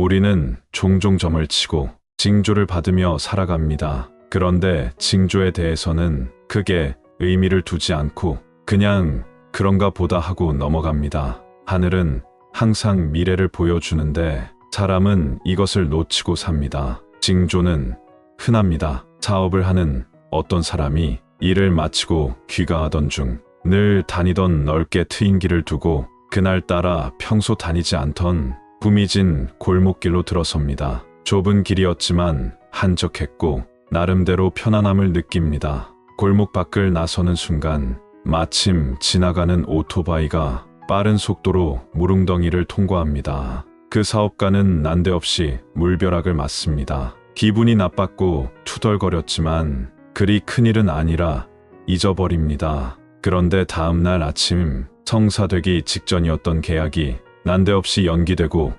우리는 종종 점을 치고 징조를 받으며 살아갑니다. 그런데 징조에 대해서는 크게 의미를 두지 않고 그냥 그런가 보다 하고 넘어갑니다. 하늘은 항상 미래를 보여주는데 사람은 이것을 놓치고 삽니다. 징조는 흔합니다. 사업을 하는 어떤 사람이 일을 마치고 귀가하던 중 늘 다니던 넓게 트인 길을 두고 그날따라 평소 다니지 않던 구미진 골목길로 들어섭니다. 좁은 길이었지만 한적했고 나름대로 편안함을 느낍니다. 골목 밖을 나서는 순간 마침 지나가는 오토바이가 빠른 속도로 무릉덩이를 통과합니다. 그 사업가는 난데없이 물벼락을 맞습니다. 기분이 나빴고 투덜거렸지만 그리 큰일은 아니라 잊어버립니다. 그런데 다음날 아침 성사되기 직전이었던 계약이 난데없이 연기되고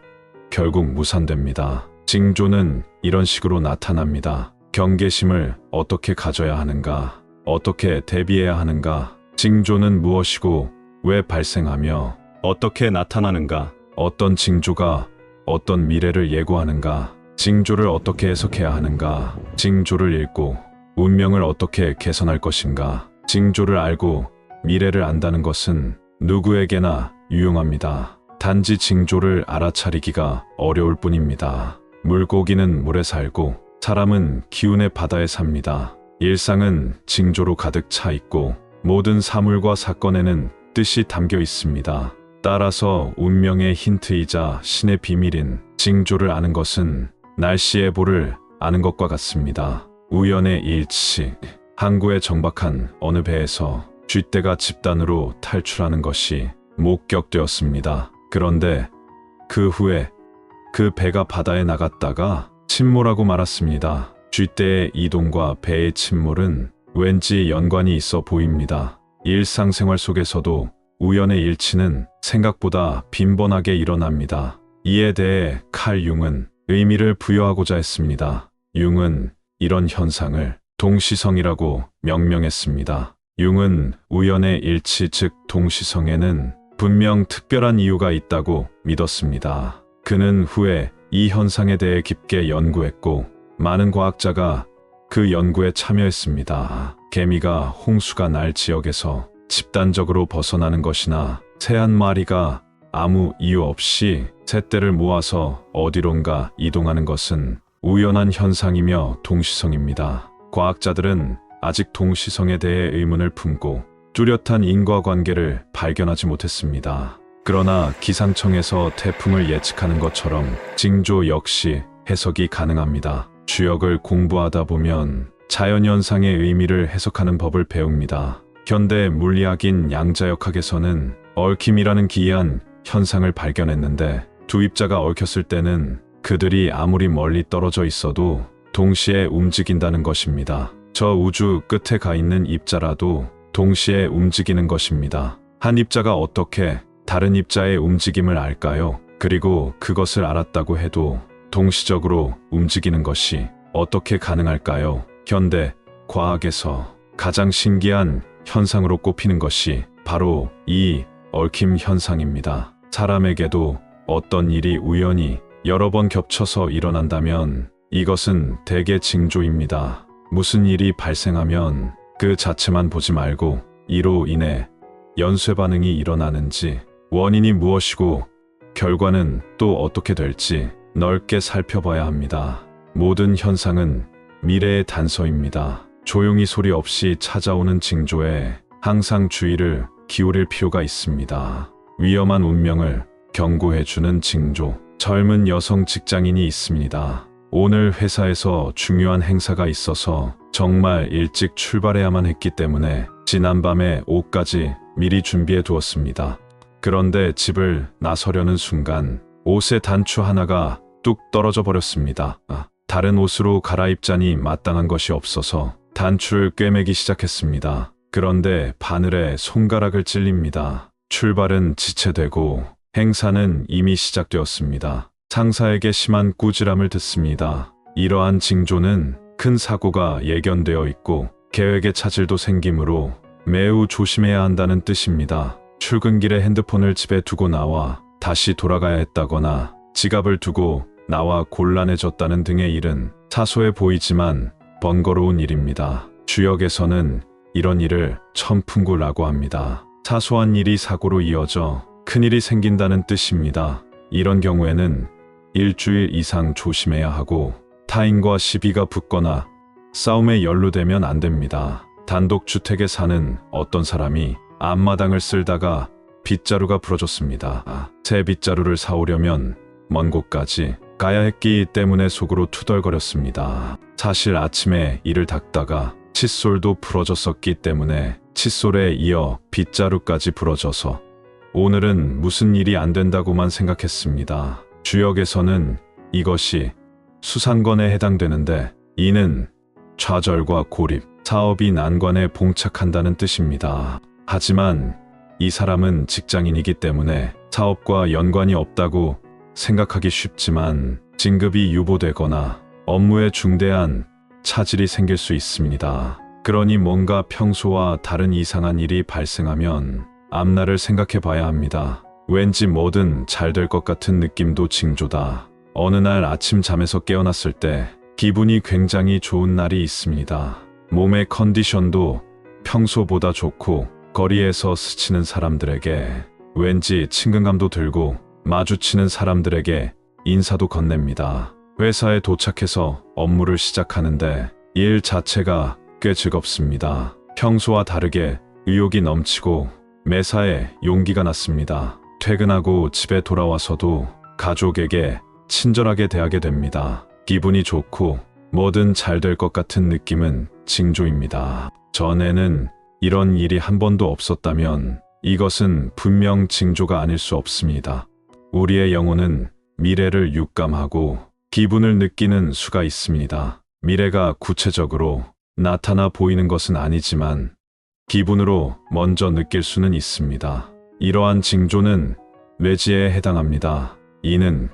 결국 무산됩니다. 징조는 이런 식으로 나타납니다. 경계심을 어떻게 가져야 하는가? 어떻게 대비해야 하는가? 징조는 무엇이고 왜 발생하며 어떻게 나타나는가? 어떤 징조가 어떤 미래를 예고하는가? 징조를 어떻게 해석해야 하는가? 징조를 읽고 운명을 어떻게 개선할 것인가? 징조를 알고 미래를 안다는 것은 누구에게나 유용합니다. 단지 징조를 알아차리기가 어려울 뿐입니다. 물고기는 물에 살고 사람은 기운의 바다에 삽니다. 일상은 징조로 가득 차 있고 모든 사물과 사건에는 뜻이 담겨 있습니다. 따라서 운명의 힌트이자 신의 비밀인 징조를 아는 것은 날씨의 보를 아는 것과 같습니다. 우연의 일치, 항구에 정박한 어느 배에서 쥐떼가 집단으로 탈출하는 것이 목격되었습니다. 그런데 그 후에 그 배가 바다에 나갔다가 침몰하고 말았습니다. 쥐떼의 이동과 배의 침몰은 왠지 연관이 있어 보입니다. 일상생활 속에서도 우연의 일치는 생각보다 빈번하게 일어납니다. 이에 대해 칼 융은 의미를 부여하고자 했습니다. 융은 이런 현상을 동시성이라고 명명했습니다. 융은 우연의 일치 즉 동시성에는 분명 특별한 이유가 있다고 믿었습니다. 그는 후에 이 현상에 대해 깊게 연구했고 많은 과학자가 그 연구에 참여했습니다. 개미가 홍수가 날 지역에서 집단적으로 벗어나는 것이나 새 한 마리가 아무 이유 없이 새떼를 모아서 어디론가 이동하는 것은 우연한 현상이며 동시성입니다. 과학자들은 아직 동시성에 대해 의문을 품고 뚜렷한 인과관계를 발견하지 못했습니다. 그러나 기상청에서 태풍을 예측하는 것처럼 징조 역시 해석이 가능합니다. 주역을 공부하다 보면 자연현상의 의미를 해석하는 법을 배웁니다. 현대 물리학인 양자역학에서는 얽힘이라는 기이한 현상을 발견했는데 두 입자가 얽혔을 때는 그들이 아무리 멀리 떨어져 있어도 동시에 움직인다는 것입니다. 저 우주 끝에 가 있는 입자라도 동시에 움직이는 것입니다. 한 입자가 어떻게 다른 입자의 움직임을 알까요? 그리고 그것을 알았다고 해도 동시적으로 움직이는 것이 어떻게 가능할까요? 현대 과학에서 가장 신기한 현상으로 꼽히는 것이 바로 이 얽힘 현상입니다. 사람에게도 어떤 일이 우연히 여러 번 겹쳐서 일어난다면 이것은 대개 징조입니다. 무슨 일이 발생하면 그 자체만 보지 말고 이로 인해 연쇄 반응이 일어나는지, 원인이 무엇이고 결과는 또 어떻게 될지 넓게 살펴봐야 합니다. 모든 현상은 미래의 단서입니다. 조용히 소리 없이 찾아오는 징조에 항상 주의를 기울일 필요가 있습니다. 위험한 운명을 경고해주는 징조. 젊은 여성 직장인이 있습니다. 오늘 회사에서 중요한 행사가 있어서 정말 일찍 출발해야만 했기 때문에 지난밤에 옷까지 미리 준비해 두었습니다. 그런데 집을 나서려는 순간 옷의 단추 하나가 뚝 떨어져 버렸습니다. 다른 옷으로 갈아입자니 마땅한 것이 없어서 단추를 꿰매기 시작했습니다. 그런데 바늘에 손가락을 찔립니다. 출발은 지체되고 행사는 이미 시작되었습니다. 상사에게 심한 꾸지람을 듣습니다. 이러한 징조는 큰 사고가 예견되어 있고 계획에 차질도 생기므로 매우 조심해야 한다는 뜻입니다. 출근길에 핸드폰을 집에 두고 나와 다시 돌아가야 했다거나 지갑을 두고 나와 곤란해졌다는 등의 일은 사소해 보이지만 번거로운 일입니다. 주역에서는 이런 일을 천풍구라고 합니다. 사소한 일이 사고로 이어져 큰일이 생긴다는 뜻입니다. 이런 경우에는 일주일 이상 조심해야 하고 타인과 시비가 붙거나 싸움에 연루되면 안 됩니다. 단독주택에 사는 어떤 사람이 앞마당을 쓸다가 빗자루가 부러졌습니다. 새 빗자루를 사오려면 먼 곳까지 가야 했기 때문에 속으로 투덜거렸습니다. 사실 아침에 이를 닦다가 칫솔도 부러졌었기 때문에 칫솔에 이어 빗자루까지 부러져서 오늘은 무슨 일이 안 된다고만 생각했습니다. 주역에서는 이것이 수상건에 해당되는데 이는 좌절과 고립, 사업이 난관에 봉착한다는 뜻입니다. 하지만 이 사람은 직장인이기 때문에 사업과 연관이 없다고 생각하기 쉽지만 진급이 유보되거나 업무에 중대한 차질이 생길 수 있습니다. 그러니 뭔가 평소와 다른 이상한 일이 발생하면 앞날을 생각해 봐야 합니다. 왠지 뭐든 잘 될 것 같은 느낌도 징조다. 어느 날 아침 잠에서 깨어났을 때 기분이 굉장히 좋은 날이 있습니다. 몸의 컨디션도 평소보다 좋고 거리에서 스치는 사람들에게 왠지 친근감도 들고 마주치는 사람들에게 인사도 건넵니다. 회사에 도착해서 업무를 시작하는데 일 자체가 꽤 즐겁습니다. 평소와 다르게 의욕이 넘치고 매사에 용기가 났습니다. 퇴근하고 집에 돌아와서도 가족에게 친절하게 대하게 됩니다. 기분이 좋고 뭐든 잘 될 것 같은 느낌은 징조입니다. 전에는 이런 일이 한 번도 없었다면 이것은 분명 징조가 아닐 수 없습니다. 우리의 영혼은 미래를 육감하고 기분을 느끼는 수가 있습니다. 미래가 구체적으로 나타나 보이는 것은 아니지만 기분으로 먼저 느낄 수는 있습니다. 이러한 징조는 뇌지에 해당합니다. 이는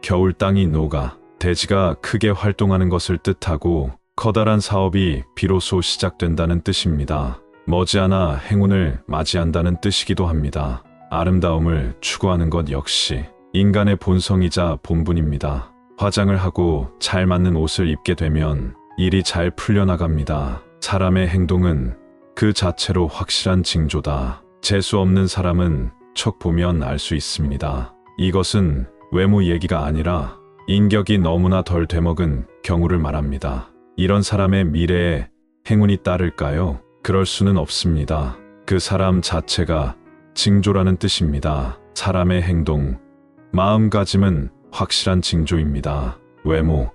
겨울 땅이 녹아 대지가 크게 활동하는 것을 뜻하고 커다란 사업이 비로소 시작된다는 뜻입니다. 머지않아 행운을 맞이한다는 뜻이기도 합니다. 아름다움을 추구하는 것 역시 인간의 본성이자 본분입니다. 화장을 하고 잘 맞는 옷을 입게 되면 일이 잘 풀려나갑니다. 사람의 행동은 그 자체로 확실한 징조다. 재수 없는 사람은 척 보면 알 수 있습니다. 이것은 외모 얘기가 아니라 인격이 너무나 덜 되먹은 경우를 말합니다. 이런 사람의 미래에 행운이 따를까요? 그럴 수는 없습니다. 그 사람 자체가 징조라는 뜻입니다. 사람의 행동, 마음가짐은 확실한 징조입니다. 외모,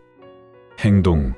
행동,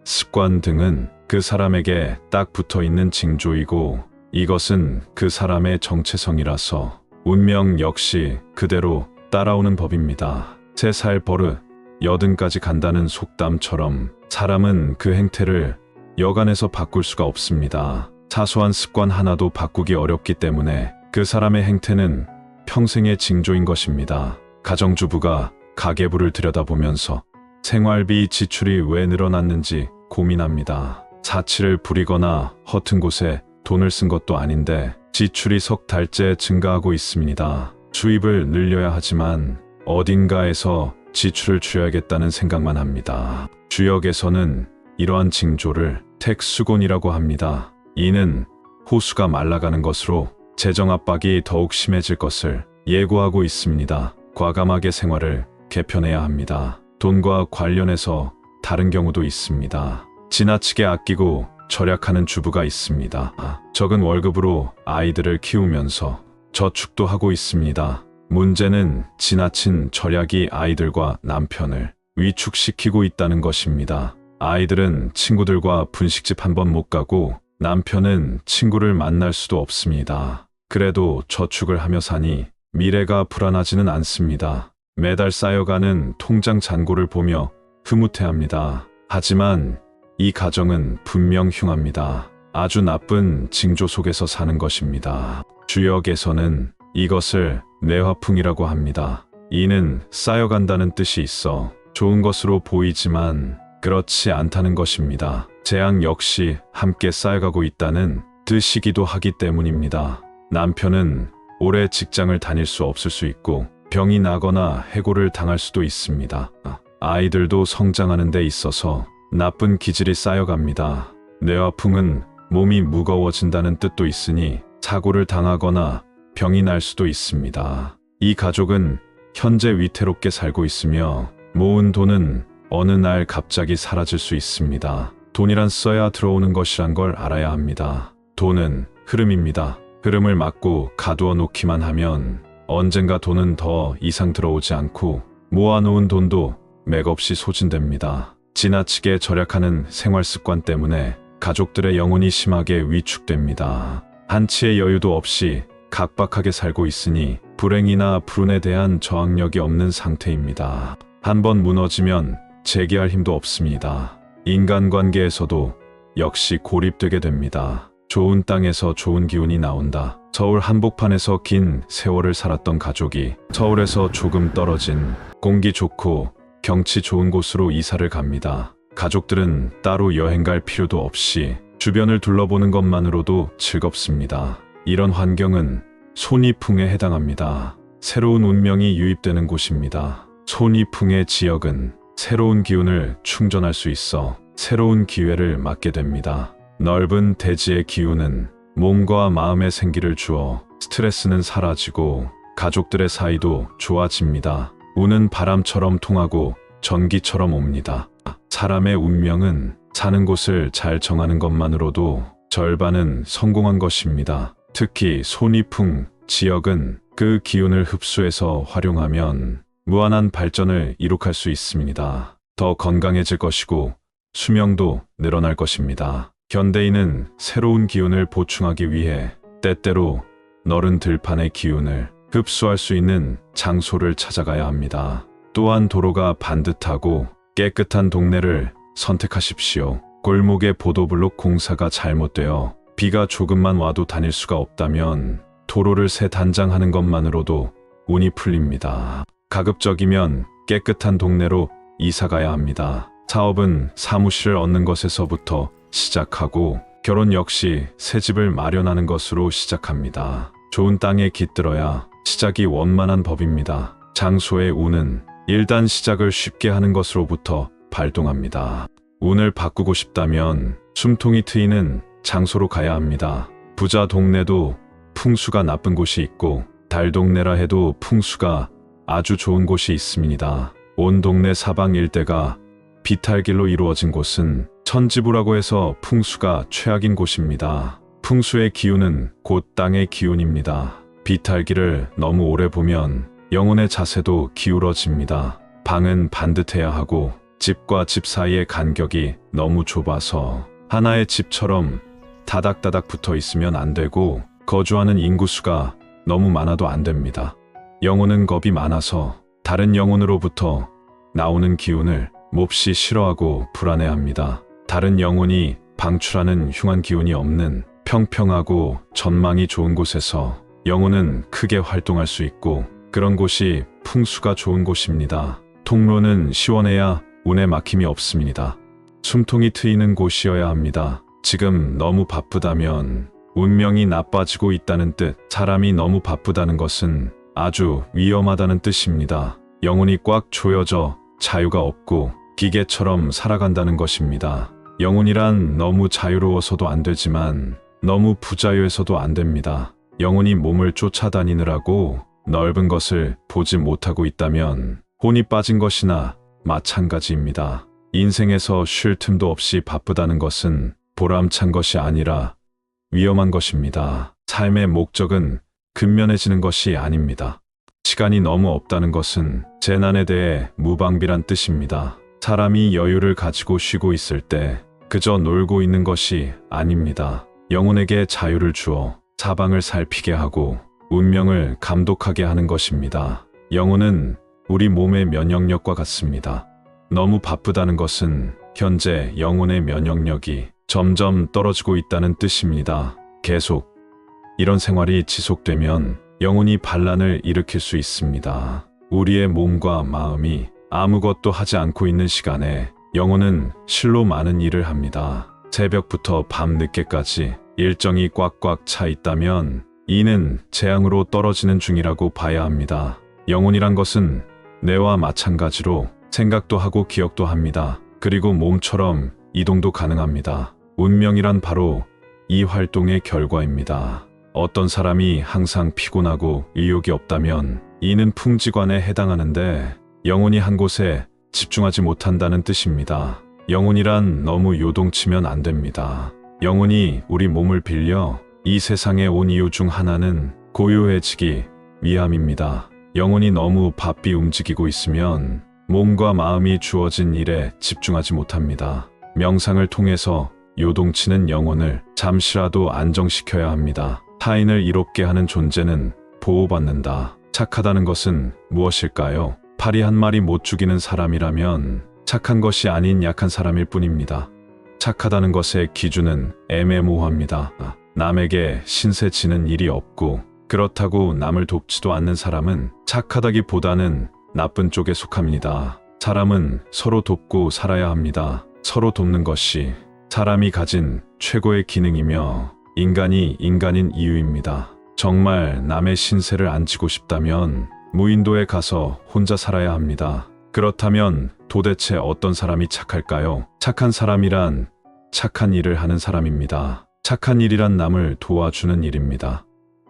습관 등은 그 사람에게 딱 붙어 있는 징조이고 이것은 그 사람의 정체성이라서 운명 역시 그대로 따라오는 법입니다. 3살 버릇, 80까지 간다는 속담처럼 사람은 그 행태를 여간해서 바꿀 수가 없습니다. 사소한 습관 하나도 바꾸기 어렵기 때문에 그 사람의 행태는 평생의 징조인 것입니다. 가정주부가 가계부를 들여다보면서 생활비 지출이 왜 늘어났는지 고민합니다. 사치를 부리거나 허튼 곳에 돈을 쓴 것도 아닌데 지출이 석 달째 증가하고 있습니다. 수입을 늘려야 하지만 어딘가에서 지출을 줄여야겠다는 생각만 합니다. 주역에서는 이러한 징조를 택수곤이라고 합니다. 이는 호수가 말라가는 것으로 재정 압박이 더욱 심해질 것을 예고하고 있습니다. 과감하게 생활을 개편해야 합니다. 돈과 관련해서 다른 경우도 있습니다. 지나치게 아끼고 절약하는 주부가 있습니다. 적은 월급으로 아이들을 키우면서 저축도 하고 있습니다. 문제는 지나친 절약이 아이들과 남편을 위축시키고 있다는 것입니다. 아이들은 친구들과 분식집 한 번 못 가고 남편은 친구를 만날 수도 없습니다. 그래도 저축을 하며 사니 미래가 불안하지는 않습니다. 매달 쌓여가는 통장 잔고를 보며 흐뭇해합니다. 하지만 이 가정은 분명 흉합니다. 아주 나쁜 징조 속에서 사는 것입니다. 주역에서는 이것을 뇌화풍이라고 합니다. 이는 쌓여간다는 뜻이 있어 좋은 것으로 보이지만 그렇지 않다는 것입니다. 재앙 역시 함께 쌓여가고 있다는 뜻이기도 하기 때문입니다. 남편은 오래 직장을 다닐 수 없을 수 있고 병이 나거나 해고를 당할 수도 있습니다. 아이들도 성장하는 데 있어서 나쁜 기질이 쌓여갑니다. 뇌와 풍은 몸이 무거워진다는 뜻도 있으니 사고를 당하거나 병이 날 수도 있습니다. 이 가족은 현재 위태롭게 살고 있으며 모은 돈은 어느 날 갑자기 사라질 수 있습니다. 돈이란 써야 들어오는 것이란 걸 알아야 합니다. 돈은 흐름입니다. 흐름을 막고 가두어 놓기만 하면 언젠가 돈은 더 이상 들어오지 않고 모아놓은 돈도 맥없이 소진됩니다. 지나치게 절약하는 생활 습관 때문에 가족들의 영혼이 심하게 위축됩니다. 한치의 여유도 없이 각박하게 살고 있으니 불행이나 불운에 대한 저항력이 없는 상태입니다. 한번 무너지면 재기할 힘도 없습니다. 인간관계에서도 역시 고립되게 됩니다. 좋은 땅에서 좋은 기운이 나온다. 서울 한복판에서 긴 세월을 살았던 가족이 서울에서 조금 떨어진 공기 좋고 경치 좋은 곳으로 이사를 갑니다. 가족들은 따로 여행 갈 필요도 없이 주변을 둘러보는 것만으로도 즐겁습니다. 이런 환경은 손이풍에 해당합니다. 새로운 운명이 유입되는 곳입니다. 손이풍의 지역은 새로운 기운을 충전할 수 있어 새로운 기회를 맞게 됩니다. 넓은 대지의 기운은 몸과 마음의 생기를 주어 스트레스는 사라지고 가족들의 사이도 좋아집니다. 운은 바람처럼 통하고 전기처럼 옵니다. 사람의 운명은 사는 곳을 잘 정하는 것만으로도 절반은 성공한 것입니다. 특히 손이풍 지역은 그 기운을 흡수해서 활용하면 무한한 발전을 이룩할 수 있습니다. 더 건강해질 것이고 수명도 늘어날 것입니다. 현대인은 새로운 기운을 보충하기 위해 때때로 너른 들판의 기운을 흡수할 수 있는 장소를 찾아가야 합니다. 또한 도로가 반듯하고 깨끗한 동네를 선택하십시오. 골목의 보도블록 공사가 잘못되어 비가 조금만 와도 다닐 수가 없다면 도로를 새 단장하는 것만으로도 운이 풀립니다. 가급적이면 깨끗한 동네로 이사가야 합니다. 사업은 사무실을 얻는 것에서부터 시작하고 결혼 역시 새 집을 마련하는 것으로 시작합니다. 좋은 땅에 깃들어야 시작이 원만한 법입니다. 장소의 운은 일단 시작을 쉽게 하는 것으로부터 발동합니다. 운을 바꾸고 싶다면 숨통이 트이는 장소로 가야 합니다. 부자 동네도 풍수가 나쁜 곳이 있고 달 동네라 해도 풍수가 아주 좋은 곳이 있습니다. 온 동네 사방 일대가 비탈길로 이루어진 곳은 천지부라고 해서 풍수가 최악인 곳입니다. 풍수의 기운은 곧 땅의 기운입니다. 비탈길을 너무 오래 보면 영혼의 자세도 기울어집니다. 방은 반듯해야 하고 집과 집 사이의 간격이 너무 좁아서 하나의 집처럼 다닥다닥 붙어 있으면 안 되고 거주하는 인구수가 너무 많아도 안 됩니다. 영혼은 겁이 많아서 다른 영혼으로부터 나오는 기운을 몹시 싫어하고 불안해합니다. 다른 영혼이 방출하는 흉한 기운이 없는 평평하고 전망이 좋은 곳에서 영혼은 크게 활동할 수 있고 그런 곳이 풍수가 좋은 곳입니다. 통로는 시원해야 운에 막힘이 없습니다. 숨통이 트이는 곳이어야 합니다. 지금 너무 바쁘다면 운명이 나빠지고 있다는 뜻. 사람이 너무 바쁘다는 것은 아주 위험하다는 뜻입니다. 영혼이 꽉 조여져 자유가 없고 기계처럼 살아간다는 것입니다. 영혼이란 너무 자유로워서도 안 되지만 너무 부자유해서도 안 됩니다. 영혼이 몸을 쫓아다니느라고 넓은 것을 보지 못하고 있다면 혼이 빠진 것이나 마찬가지입니다. 인생에서 쉴 틈도 없이 바쁘다는 것은 보람찬 것이 아니라 위험한 것입니다. 삶의 목적은 근면해지는 것이 아닙니다. 시간이 너무 없다는 것은 재난에 대해 무방비란 뜻입니다. 사람이 여유를 가지고 쉬고 있을 때 그저 놀고 있는 것이 아닙니다. 영혼에게 자유를 주어 사방을 살피게 하고 운명을 감독하게 하는 것입니다. 영혼은 우리 몸의 면역력과 같습니다. 너무 바쁘다는 것은 현재 영혼의 면역력이 점점 떨어지고 있다는 뜻입니다. 계속 이런 생활이 지속되면 영혼이 반란을 일으킬 수 있습니다. 우리의 몸과 마음이 아무것도 하지 않고 있는 시간에 영혼은 실로 많은 일을 합니다. 새벽부터 밤 늦게까지 일정이 꽉꽉 차 있다면 이는 재앙으로 떨어지는 중이라고 봐야 합니다. 영혼이란 것은 뇌와 마찬가지로 생각도 하고 기억도 합니다. 그리고 몸처럼 이동도 가능합니다. 운명이란 바로 이 활동의 결과입니다. 어떤 사람이 항상 피곤하고 의욕이 없다면 이는 풍지관에 해당하는데 영혼이 한 곳에 집중하지 못한다는 뜻입니다. 영혼이란 너무 요동치면 안 됩니다. 영혼이 우리 몸을 빌려 이 세상에 온 이유 중 하나는 고요해지기 위함입니다. 영혼이 너무 바삐 움직이고 있으면 몸과 마음이 주어진 일에 집중하지 못합니다. 명상을 통해서 요동치는 영혼을 잠시라도 안정시켜야 합니다. 타인을 이롭게 하는 존재는 보호받는다. 착하다는 것은 무엇일까요? 파리 한 마리 못 죽이는 사람이라면 착한 것이 아닌 약한 사람일 뿐입니다. 착하다는 것의 기준은 애매모호합니다. 남에게 신세 지는 일이 없고 그렇다고 남을 돕지도 않는 사람은 착하다기보다는 나쁜 쪽에 속합니다. 사람은 서로 돕고 살아야 합니다. 서로 돕는 것이 사람이 가진 최고의 기능이며 인간이 인간인 이유입니다. 정말 남의 신세를 안 지고 싶다면 무인도에 가서 혼자 살아야 합니다. 그렇다면 도대체 어떤 사람이 착할까요? 착한 사람이란 착한 일을 하는 사람입니다. 착한 일이란 남을 도와주는 일입니다.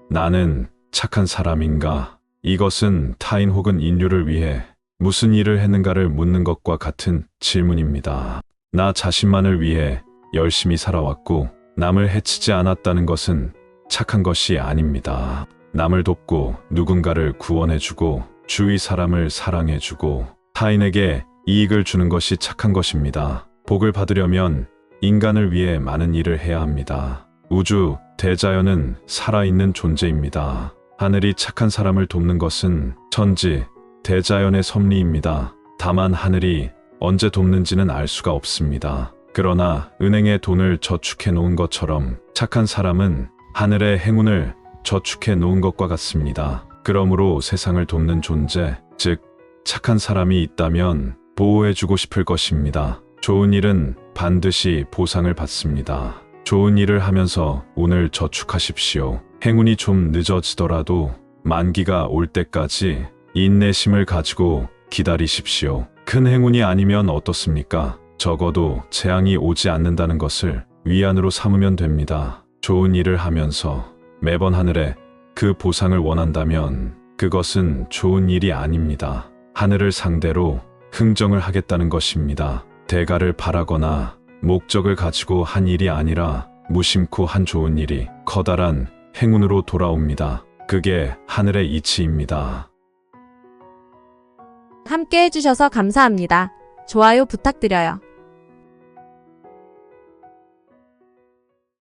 나는 착한 사람인가? 이것은 타인 혹은 인류를 위해 무슨 일을 했는가를 묻는 것과 같은 질문입니다. 나 자신만을 위해 열심히 살아왔고 남을 해치지 않았다는 것은 착한 것이 아닙니다. 남을 돕고 누군가를 구원해주고 주위 사람을 사랑해주고 타인에게 이익을 주는 것이 착한 것입니다. 복을 받으려면 인간을 위해 많은 일을 해야 합니다. 우주, 대자연은 살아있는 존재입니다. 하늘이 착한 사람을 돕는 것은 천지, 대자연의 섭리입니다. 다만 하늘이 언제 돕는지는 알 수가 없습니다. 그러나 은행에 돈을 저축해 놓은 것처럼 착한 사람은 하늘의 행운을 저축해 놓은 것과 같습니다. 그러므로 세상을 돕는 존재, 즉 착한 사람이 있다면 보호해주고 싶을 것입니다. 좋은 일은 반드시 보상을 받습니다. 좋은 일을 하면서 운을 저축하십시오. 행운이 좀 늦어지더라도 만기가 올 때까지 인내심을 가지고 기다리십시오. 큰 행운이 아니면 어떻습니까? 적어도 재앙이 오지 않는다는 것을 위안으로 삼으면 됩니다. 좋은 일을 하면서 매번 하늘에 그 보상을 원한다면 그것은 좋은 일이 아닙니다. 하늘을 상대로 흥정을 하겠다는 것입니다. 대가를 바라거나 목적을 가지고 한 일이 아니라 무심코 한 좋은 일이 커다란 행운으로 돌아옵니다. 그게 하늘의 이치입니다. 함께 해주셔서 감사합니다. 좋아요 부탁드려요.